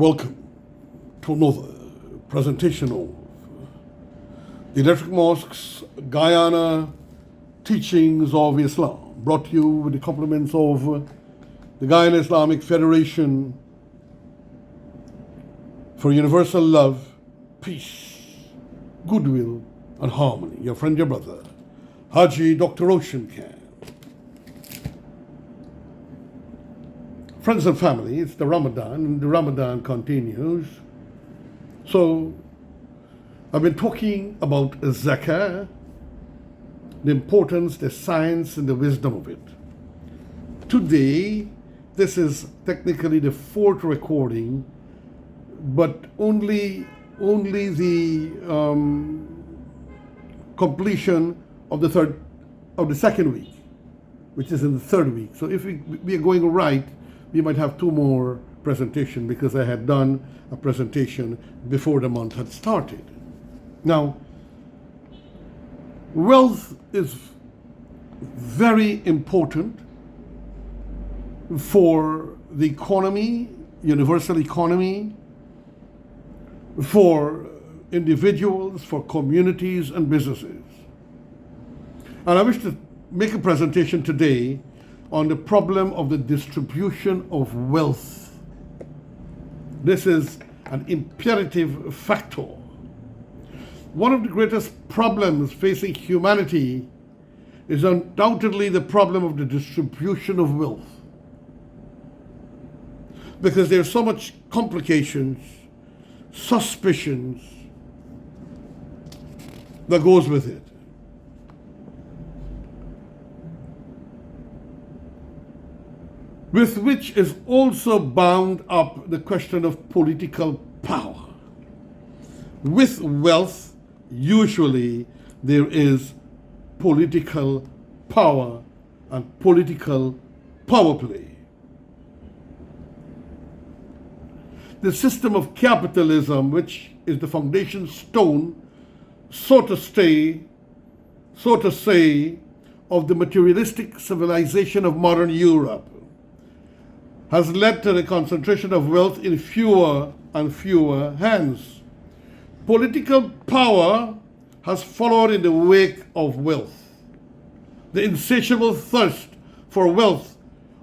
Welcome to another presentation of the Electric Mosque's Guyana Teachings of Islam, brought to you with the compliments of the Guyana Islamic Federation for universal love, peace, goodwill, and harmony. Your friend, your brother, Hajji Dr. Roshan can. Friends and family, it's the Ramadan, and the Ramadan continues. So, I've been talking about Zakat, the importance, the science, and the wisdom of it. Today, this is technically the fourth recording, but only the completion of the second week, which is in the third week. So if we are going right, we might have two more presentations because I had done a presentation before the month had started. Now, wealth is very important for the economy, universal economy, for individuals, for communities and businesses. And I wish to make a presentation today on the problem of the distribution of wealth. This is an imperative factor. One of the greatest problems facing humanity is undoubtedly the problem of the distribution of wealth, because there's so much complications, suspicions that goes with it. With which is also bound up the question of political power. With wealth, usually there is political power and political power play. The system of capitalism, which is the foundation stone, so to say, of the materialistic civilization of modern Europe, has led to the concentration of wealth in fewer and fewer hands. Political power has followed in the wake of wealth. The insatiable thirst for wealth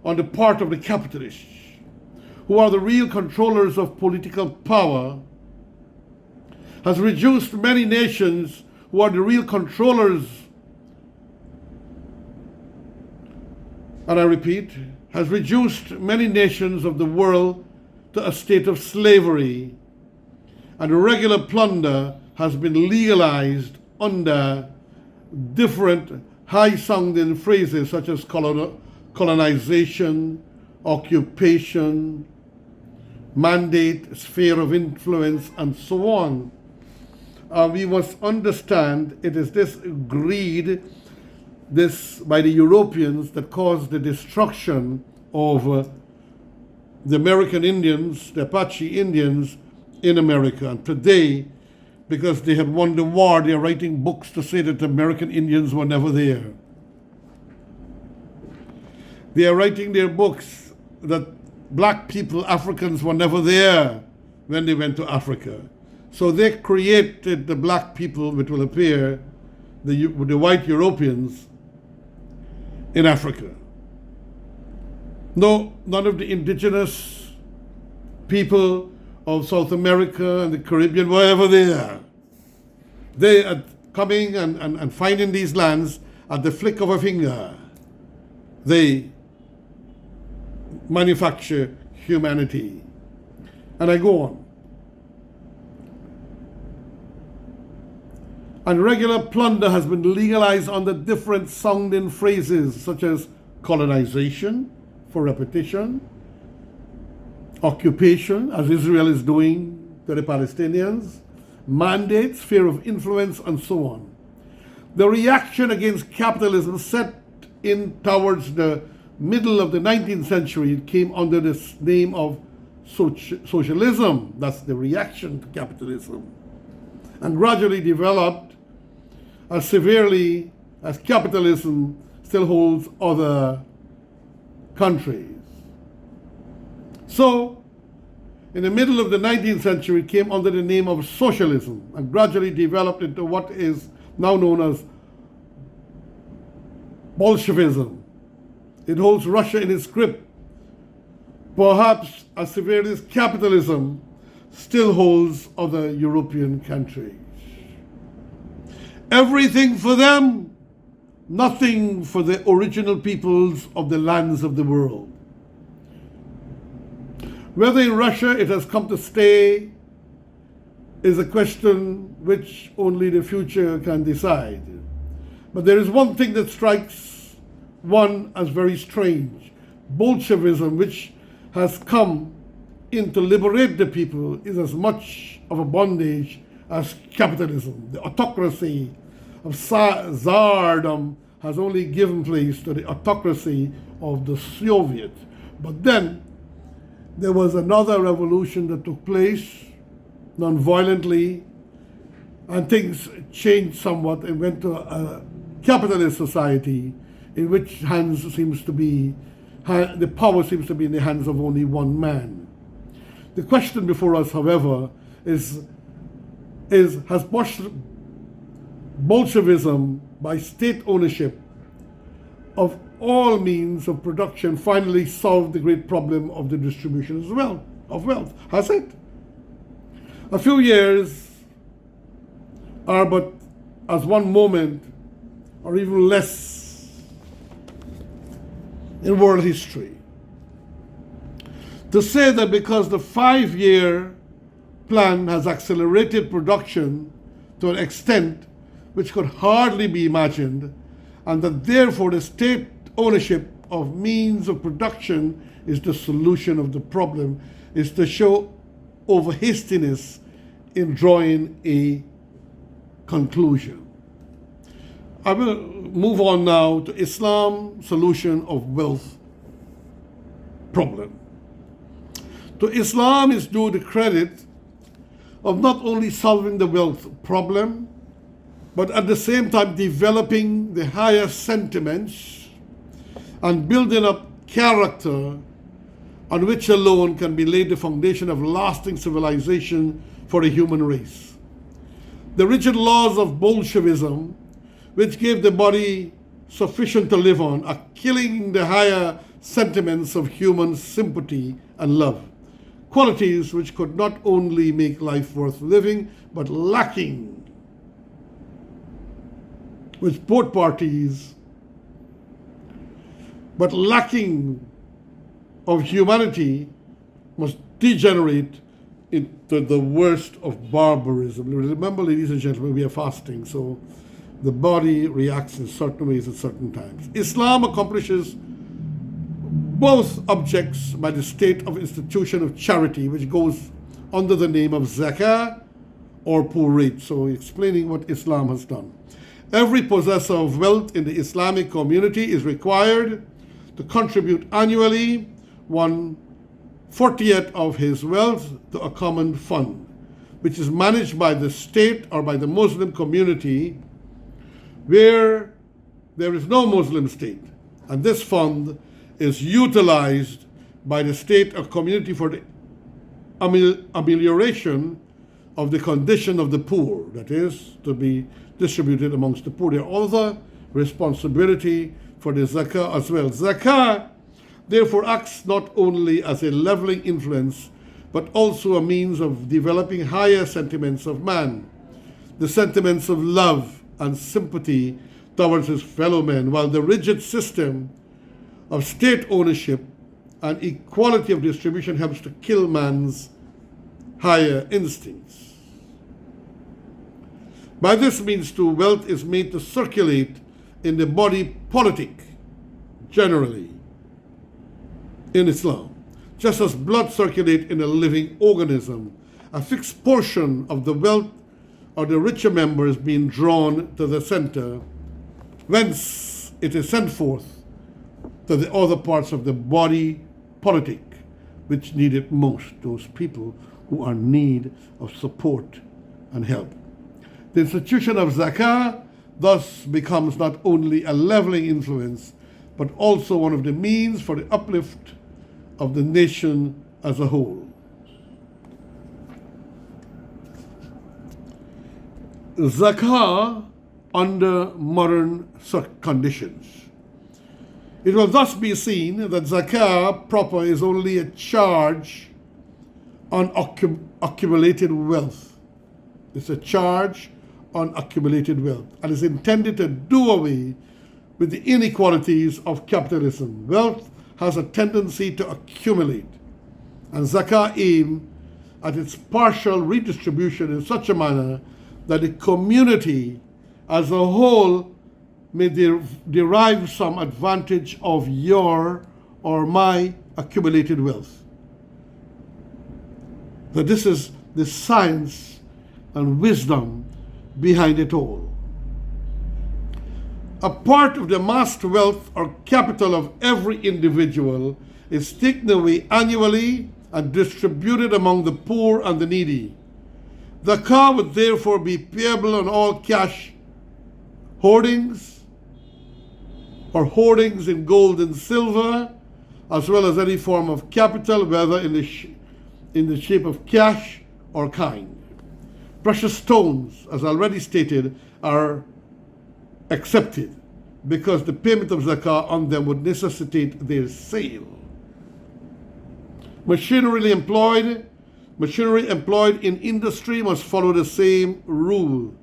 on the part of the capitalists, who are the real controllers of political power, has reduced many nations who are the real controllers, and I repeat, has reduced many nations of the world to a state of slavery, and regular plunder has been legalized under different high-sounding phrases such as colonization, occupation, mandate, sphere of influence, and so on. We must understand it is this greed, this by the Europeans, that caused the destruction of the American Indians, the Apache Indians in America. And today, because they had won the war, they are writing books to say that the American Indians were never there. They are writing their books that black people, Africans, were never there when they went to Africa. So they created the black people, which will appear the white Europeans, in Africa. No, none of the indigenous people of South America and the Caribbean were ever there. They are coming and finding these lands at the flick of a finger. They manufacture humanity. And I go on. And regular plunder has been legalized under different sounding phrases such as colonization, for repetition, occupation, as Israel is doing to the Palestinians, mandate, sphere of influence, and so on. The reaction against capitalism set in towards the middle of the 19th century came under this name of socialism. That's the reaction to capitalism. And gradually developed as severely as capitalism still holds other countries. So in the middle of the 19th century, came under the name of Socialism and gradually developed into what is now known as Bolshevism. It holds Russia in its grip, perhaps as severely as capitalism still holds other European countries. Everything for them, nothing for the original peoples of the lands of the world. Whether in Russia it has come to stay is a question which only the future can decide. But there is one thing that strikes one as very strange. Bolshevism, which has come in to liberate the people, is as much of a bondage as capitalism. The autocracy of Tsardom has only given place to the autocracy of the Soviet. But then there was another revolution that took place non-violently, and things changed somewhat and went to a capitalist society in which the power seems to be in the hands of only one man. The question before us, however, is has Bolshevism, by state ownership of all means of production, finally solved the great problem of the distribution of wealth? Has it? A few years are but as one moment, or even less, in world history. To say that because the 5-year plan has accelerated production to an extent which could hardly be imagined, and that therefore the state ownership of means of production is the solution of the problem, is to show over hastiness in drawing a conclusion. I will move on now to Islam's solution of wealth problem. To Islam is due the credit of not only solving the wealth problem, but at the same time developing the higher sentiments and building up character on which alone can be laid the foundation of lasting civilization for the human race. The rigid laws of Bolshevism, which gave the body sufficient to live on, are killing the higher sentiments of human sympathy and love, qualities which could not only make life worth living, but lacking, with both parties, but lacking of humanity, must degenerate into the worst of barbarism. Remember, ladies and gentlemen, we are fasting, so the body reacts in certain ways at certain times. Islam accomplishes both objects by the state of institution of charity, which goes under the name of Zakat or poor rate. So explaining what Islam has done. Every possessor of wealth in the Islamic community is required to contribute annually 1/40th of his wealth to a common fund, which is managed by the state or by the Muslim community where there is no Muslim state. And this fund is utilized by the state or community for the amelioration of the condition of the poor, that is, to be distributed amongst the poor. There are other responsibility for the zakah as well. Zakah, therefore, acts not only as a leveling influence, but also a means of developing higher sentiments of man, the sentiments of love and sympathy towards his fellow men, while the rigid system of state ownership and equality of distribution helps to kill man's higher instincts. By this means, too, wealth is made to circulate in the body politic, generally, in Islam. Just as blood circulates in a living organism, a fixed portion of the wealth or the richer members being drawn to the center, whence it is sent forth to the other parts of the body politic, which need it most, those people who are in need of support and help. The institution of zakah thus becomes not only a leveling influence, but also one of the means for the uplift of the nation as a whole. Zakat under modern conditions. It will thus be seen that Zakat proper is only a charge on accumulated wealth. It's a charge on accumulated wealth and is intended to do away with the inequalities of capitalism. Wealth has a tendency to accumulate, and Zakat aims at its partial redistribution in such a manner that the community as a whole may derive some advantage of your or my accumulated wealth. That this is the science and wisdom behind it all. A part of the amassed wealth or capital of every individual is taken away annually and distributed among the poor and the needy. The zakat would therefore be payable on all cash hoardings or hoardings in gold and silver, as well as any form of capital, whether in the shape of cash or kind. Precious stones, as already stated, are accepted because the payment of zakat on them would necessitate their sale. Machinery employed in industry must follow the same rule.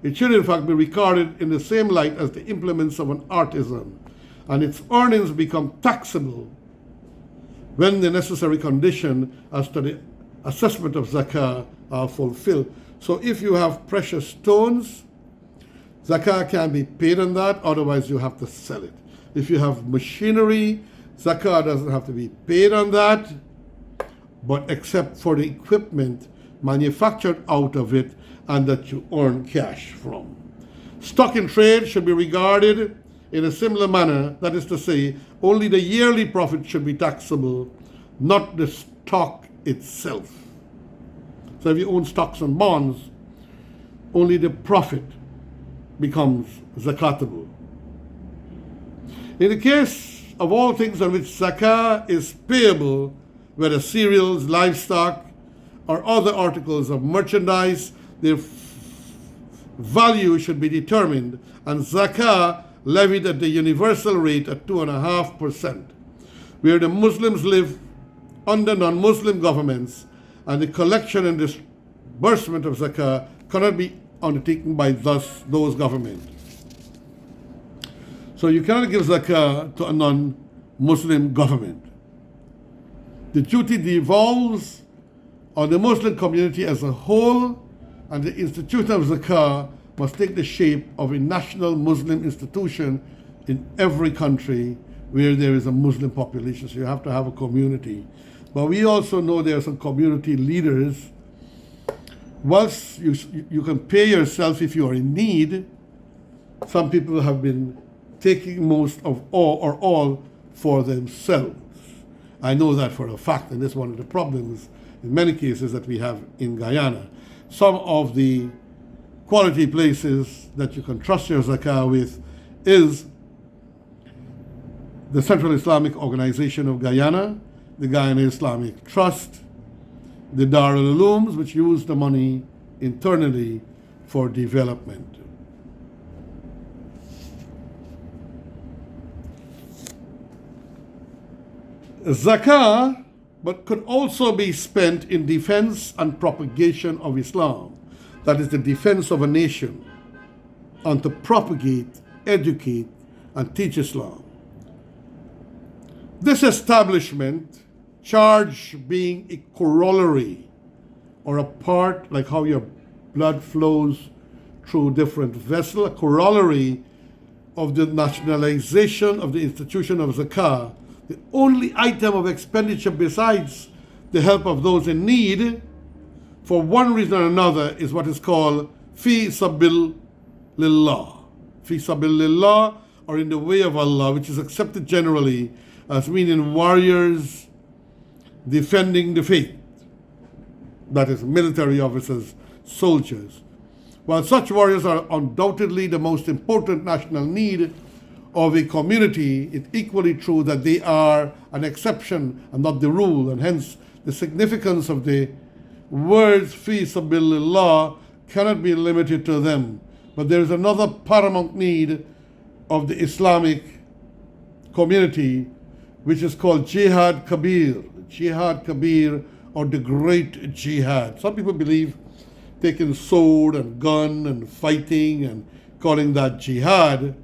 It should in fact be regarded in the same light as the implements of an artisan, and its earnings become taxable when the necessary condition as to the assessment of zakat are fulfilled. So if you have precious stones, zakat can be paid on that, otherwise you have to sell it. If you have machinery, zakat doesn't have to be paid on that, but except for the equipment manufactured out of it and that you earn cash from. Stock in trade should be regarded in a similar manner, that is to say, only the yearly profit should be taxable, not the stock itself. So if you own stocks and bonds, only the profit becomes zakatable. In the case of all things on which zakat is payable, whether cereals, livestock, or other articles of merchandise, their value should be determined and zakat levied at the universal rate at 2.5%. Where the Muslims live under non-Muslim governments, and the collection and disbursement of zakat cannot be undertaken by those governments. So you cannot give zakat to a non-Muslim government. The duty devolves on the Muslim community as a whole, and the institution of zakat must take the shape of a national Muslim institution in every country where there is a Muslim population. So you have to have a community. But we also know there are some community leaders. Whilst you can pay yourself if you are in need, some people have been taking most of all for themselves. I know that for a fact, and that's one of the problems in many cases that we have in Guyana. Some of the quality places that you can trust your zakat with is the Central Islamic Organization of Guyana, the Guyana Islamic Trust, the Darul Ulooms, which use the money internally for development. Zakat, but could also be spent in defense and propagation of Islam. That is the defense of a nation, and to propagate, educate, and teach Islam. This establishment, charge being a corollary or a part, like how your blood flows through different vessels, a corollary of the nationalization of the institution of zakat, the only item of expenditure besides the help of those in need, for one reason or another, is what is called fi sabilillah. Fi sabilillah, or in the way of Allah, which is accepted generally as meaning warriors defending the faith. That is, military officers, soldiers. While such warriors are undoubtedly the most important national need of a community, it's equally true that they are an exception and not the rule, and hence the significance of the words fi sabilillah cannot be limited to them. But there is another paramount need of the Islamic community, which is called Jihad Kabir. Jihad Kabir, or the Great Jihad. Some people believe taking sword and gun and fighting and calling that jihad.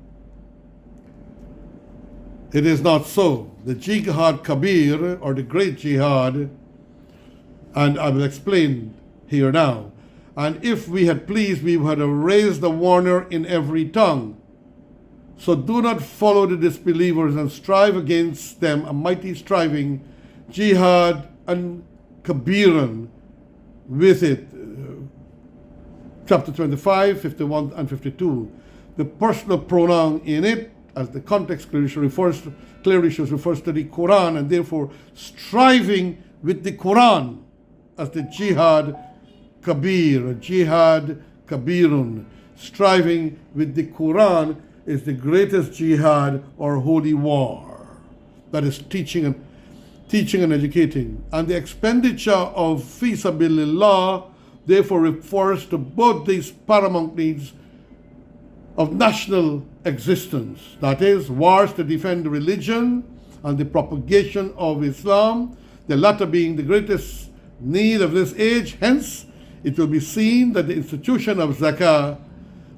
It is not so. The Jihad Kabir, or the Great Jihad, and I will explain here now. And if we had pleased, we would have raised the warner in every tongue. So do not follow the disbelievers and strive against them, a mighty striving, jihad and kabiran with it. Chapter 25, 51 and 52. The personal pronoun in it, as the context clearly refers to the Quran, and therefore striving with the Quran as the jihad kabir, jihad kabirun. Striving with the Quran is the greatest jihad or holy war. That is teaching and educating. And the expenditure of fi sabilillah therefore refers to both these paramount needs of national existence. That is, wars to defend religion and the propagation of Islam, the latter being the greatest need of this age. Hence, it will be seen that the institution of Zakat,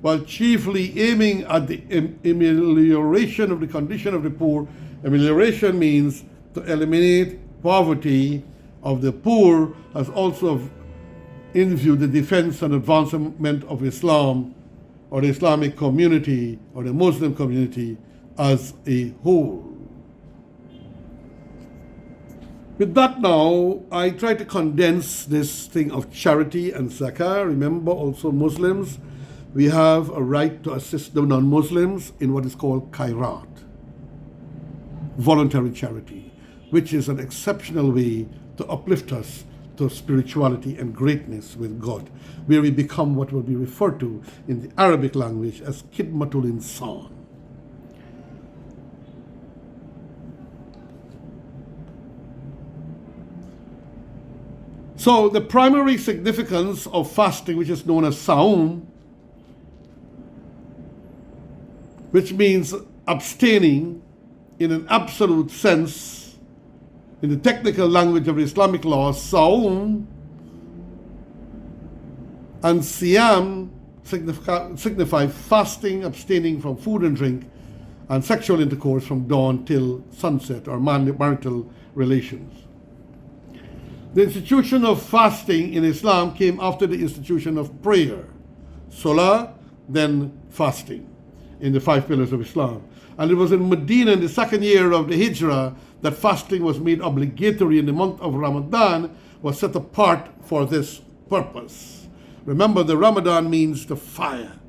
while chiefly aiming at the amelioration of the condition of the poor, amelioration means to eliminate poverty of the poor, has also in view the defense and advancement of Islam, or the Islamic community, or the Muslim community as a whole. With that now, I try to condense this thing of charity and zakah. Remember also Muslims, we have a right to assist the non-Muslims in what is called khairat, voluntary charity, which is an exceptional way to uplift us to spirituality and greatness with God, where we become what will be referred to in the Arabic language as khidmatul insan. So the primary significance of fasting, which is known as saum, which means abstaining in an absolute sense, in the technical language of Islamic law, saum and siyam signify fasting, abstaining from food and drink, and sexual intercourse from dawn till sunset, or marital relations. The institution of fasting in Islam came after the institution of prayer, salah, then fasting, in the 5 pillars of Islam. And it was in Medina in the 2nd year of the Hijrah that fasting was made obligatory, in the month of Ramadan was set apart for this purpose. Remember, the Ramadan means the fire,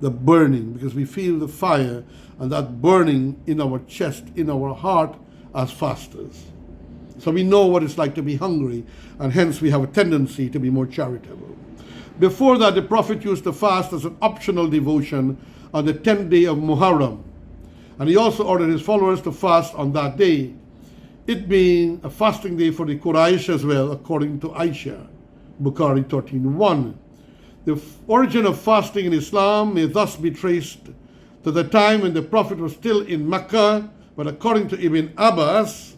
the burning, because we feel the fire and that burning in our chest, in our heart as fasters. So we know what it's like to be hungry, and hence we have a tendency to be more charitable. Before that, the Prophet used to fast as an optional devotion on the 10th day of Muharram. And he also ordered his followers to fast on that day, it being a fasting day for the Quraysh as well, according to Aisha, Bukhari 13:1. The origin of fasting in Islam may thus be traced to the time when the Prophet was still in Mecca, but according to Ibn Abbas,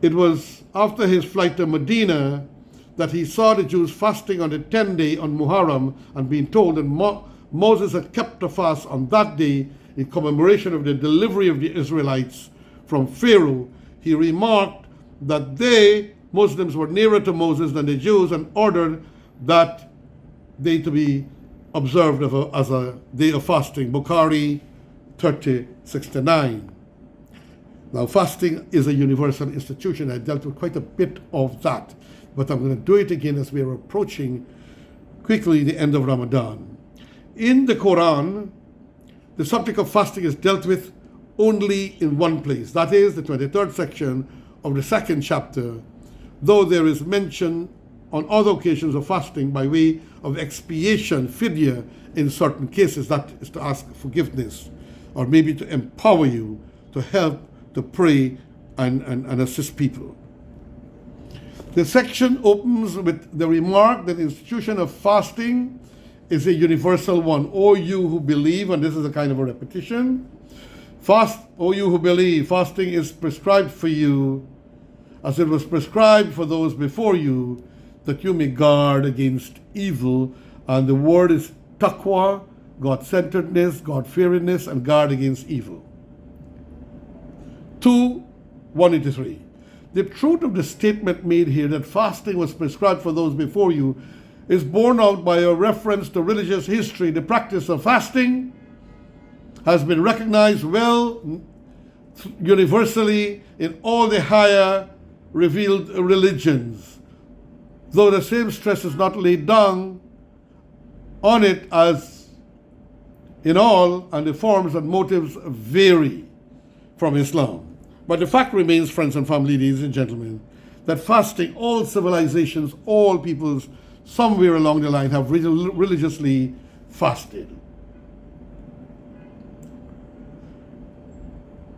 it was after his flight to Medina that he saw the Jews fasting on the 10th day on Muharram, and being told that Moses had kept a fast on that day in commemoration of the delivery of the Israelites from Pharaoh. He remarked that they, Muslims, were nearer to Moses than the Jews, and ordered that day to be observed as a day of fasting. Bukhari 30:69. Now, fasting is a universal institution. I dealt with quite a bit of that, but I'm going to do it again as we are approaching quickly the end of Ramadan. In the Quran, the subject of fasting is dealt with only in one place. That is the 23rd section of the 2nd chapter, though there is mention on other occasions of fasting by way of expiation, fidya, in certain cases. That is to ask forgiveness, or maybe to empower you to help, to pray and assist people. The section opens with the remark that the institution of fasting is a universal one. O you who believe, and this is a kind of a repetition, fast, O you who believe, fasting is prescribed for you as it was prescribed for those before you, that you may guard against evil. And the word is taqwa, God-centeredness, God-fearingness, and guard against evil. 2:183. The truth of the statement made here that fasting was prescribed for those before you is borne out by a reference to religious history. The practice of fasting has been recognized well universally in all the higher revealed religions, though the same stress is not laid down on it as in all, and the forms and motives vary from Islam. But the fact remains, friends and family, ladies and gentlemen, that fasting, all civilizations, all peoples, somewhere along the line have religiously fasted.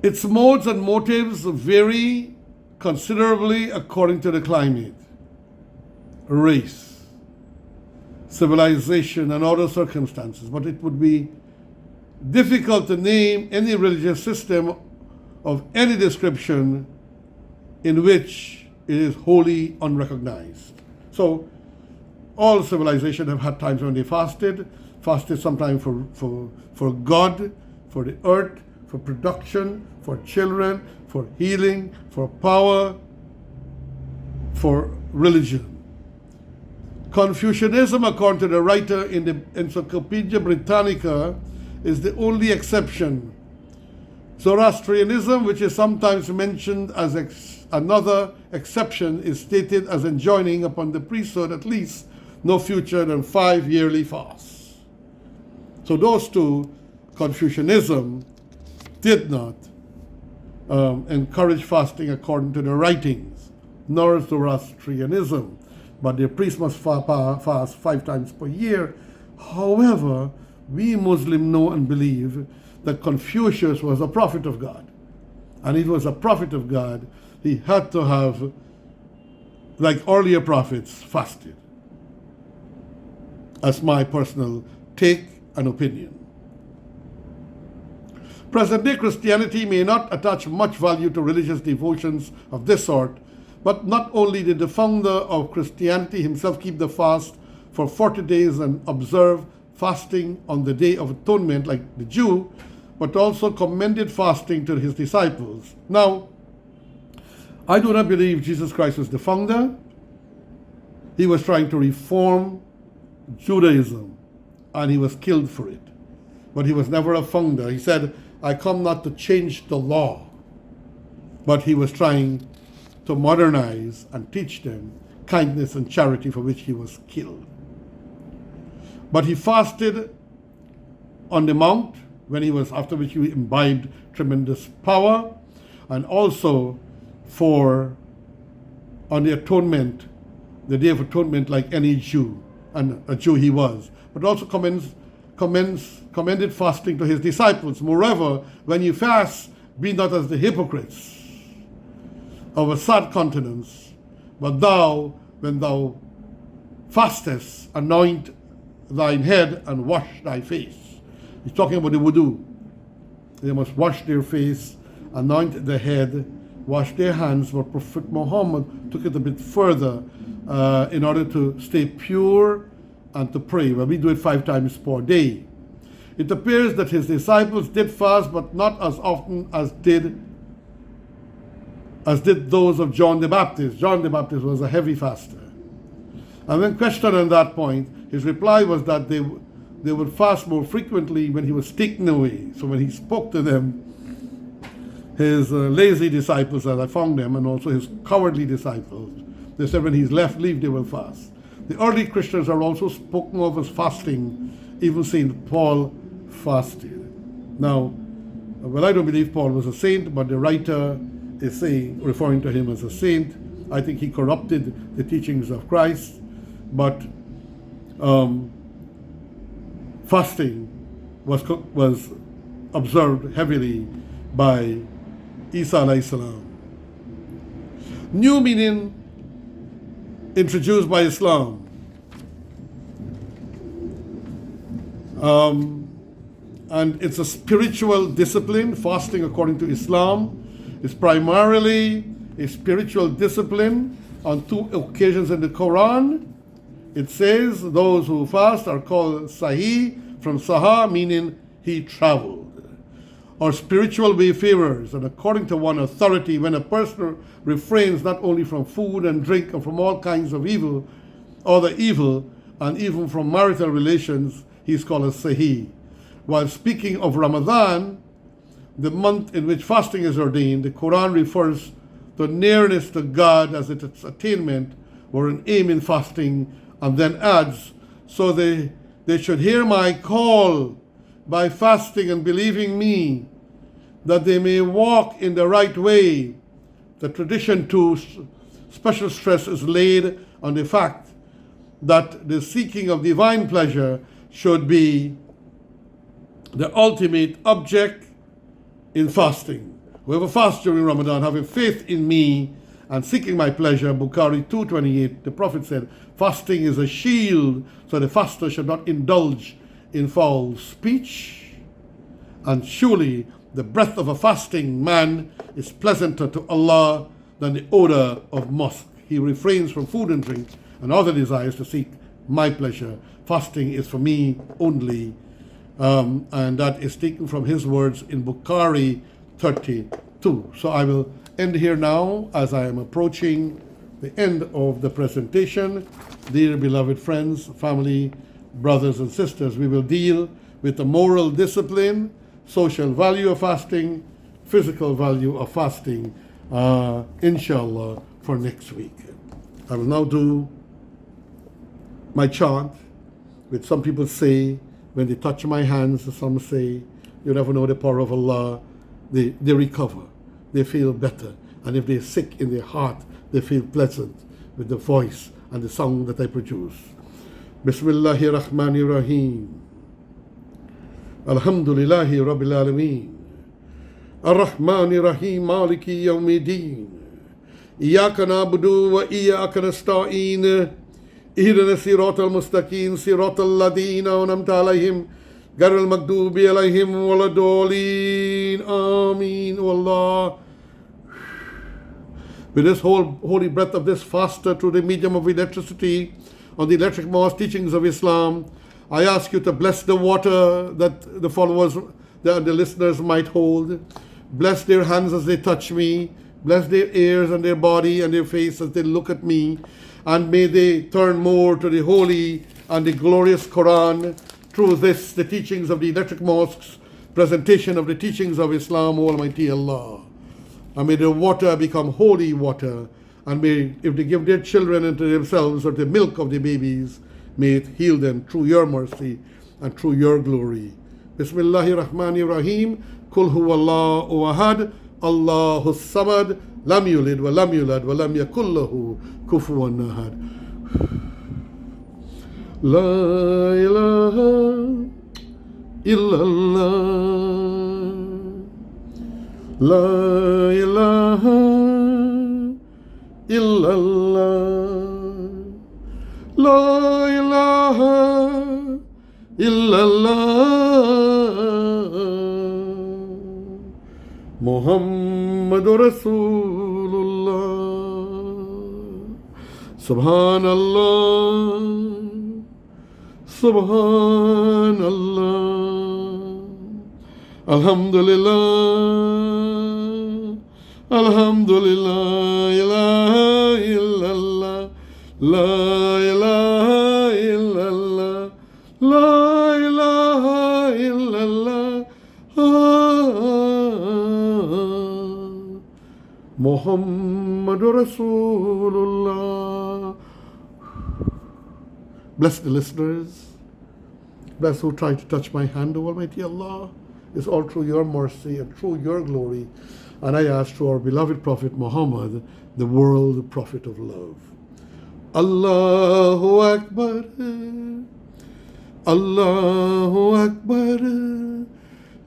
Its modes and motives vary considerably according to the climate, race, civilization, and other circumstances, but it would be difficult to name any religious system of any description in which it is wholly unrecognized. So all civilizations have had times when they fasted sometimes for God, for the earth, for production, for children, for healing, for power, for religion. Confucianism, according to the writer in the Encyclopedia Britannica, is the only exception. Zoroastrianism, which is sometimes mentioned as another exception, is stated as enjoining upon the priesthood at least no future than 5 yearly fasts. So those two, Confucianism did not encourage fasting according to the writings, nor Zoroastrianism, but the priest must fast 5 times per year. However, we Muslims know and believe that Confucius was a prophet of God. And he was a prophet of God. He had to have, like earlier prophets, fasted. That's my personal take and opinion. Present-day Christianity may not attach much value to religious devotions of this sort, but not only did the founder of Christianity himself keep the fast for 40 days and observe fasting on the Day of Atonement like the Jew, but also commended fasting to his disciples. Now, I do not believe Jesus Christ was the founder. He was trying to reform Judaism, and he was killed for it. But he was never a founder. He said, I come not to change the law. But he was trying to modernize and teach them kindness and charity, for which he was killed. But he fasted on the mount, after which he imbibed tremendous power, and also on the atonement, the Day of Atonement, like any Jew, and a Jew he was, but also commended fasting to his disciples. Moreover, when you fast, be not as the hypocrites of a sad countenance, but thou, when thou fastest, anoint thine head and wash thy face. He's talking about the wudu. They must wash their face, anoint the head, wash their hands. But Prophet Muhammad took it a bit further in order to stay pure and to pray. Well, we do it 5 times per day. It appears that his disciples did fast, but not as often as did those of John the Baptist. John the Baptist was a heavy faster. And when questioned on that point, his reply was that they would fast more frequently when he was taken away. So when he spoke to them, his lazy disciples, as I found them, and also his cowardly disciples, they said when he's left leave, they will fast. The early Christians are also spoken of as fasting. Even St. Paul fasted. Now, well, I don't believe Paul was a saint, but the writer is referring to him as a saint. I think he corrupted the teachings of Christ, but fasting was observed heavily by Isa alayhi salam. New meaning introduced by Islam. And it's a spiritual discipline. Fasting, according to Islam, is primarily a spiritual discipline. On 2 occasions in the Quran, it says those who fast are called Sahi, from Saha, meaning he traveled, or spiritual wayfarers. And according to one authority, when a person refrains not only from food and drink and from all kinds of evil, other evil, and even from marital relations, he's called a Sahi. While speaking of Ramadan, the month in which fasting is ordained, the Quran refers to nearness to God as its attainment or an aim in fasting, and then adds, so they should hear my call by fasting and believing me, that they may walk in the right way. The tradition too, special stress is laid on the fact that the seeking of divine pleasure should be the ultimate object in fasting. Whoever fasts during Ramadan, having faith in me and seeking my pleasure, Bukhari 2:28, the Prophet said, fasting is a shield, so the faster should not indulge in foul speech. And surely the breath of a fasting man is pleasanter to Allah than the odor of musk. He refrains from food and drink and other desires to seek my pleasure. Fasting is for me only. And that is taken from his words in Bukhari 32. So I will end here now as I am approaching the end of the presentation. Dear beloved friends, family, brothers and sisters, we will deal with the moral discipline, social value of fasting, physical value of fasting, inshallah, for next week. I will now do my chant, which some people say, when they touch my hands, some say, you never know the power of Allah, they recover, they feel better. And if they're sick in their heart, they feel pleasant with the voice and the song that I produce. Bismillahir Rahmanir Rahim. Alhamdulillahi Rabbil Alameen. Ar-Rahmanir Rahim, Maliki Yawmiddin. Iyaka na'budu wa iyaka nasta'in. اهدنا الصراط المستقيم صراط الذين أنعمت عليهم غير المغضوب عليهم ولا الضالين آمين. O Allah, with this holy breath of this faster through the medium of electricity on the electric mosque teachings of Islam, I ask you to bless the water that the followers, the listeners might hold. Bless their hands as they touch me. Bless their ears and their body and their face as they look at me. And may they turn more to the holy and the glorious Quran through this, the teachings of the electric mosques, presentation of the teachings of Islam, O Almighty Allah. And may the water become holy water. And may, if they give their children into themselves or the milk of the babies, may it heal them through your mercy and through your glory. Bismillahir Rahmanir Rahim. Kul huwallahu ahad. Allahu samad. Lam yulid wa lam yulad wa lam yakul lahu kufuwan ahad. La ilaha illallah. La ilaha illallah. La ilaha illallah. Muhammadur Rasulullah. Subhanallah, Subhanallah. Alhamdulillah, Alhamdulillah. Ilaha illallah, La ilaha illallah, La ilaha illallah. Muhammadur Rasulullah. Bless the listeners. Bless who try to touch my hand, O Almighty Allah. It's all through your mercy and through your glory. And I ask to our beloved Prophet Muhammad, the world prophet of love. Allahu Akbar. Allahu Akbar.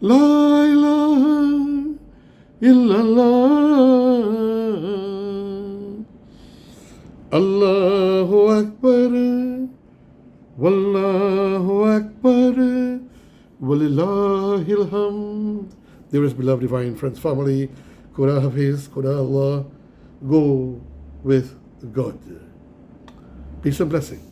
La ilaha illallah. Allahu Akbar, Wallahu Akbar, Walillahil Hamd. Dearest beloved divine friends, family, Khuda Hafiz, Khuda Allah, go with God. Peace and blessing.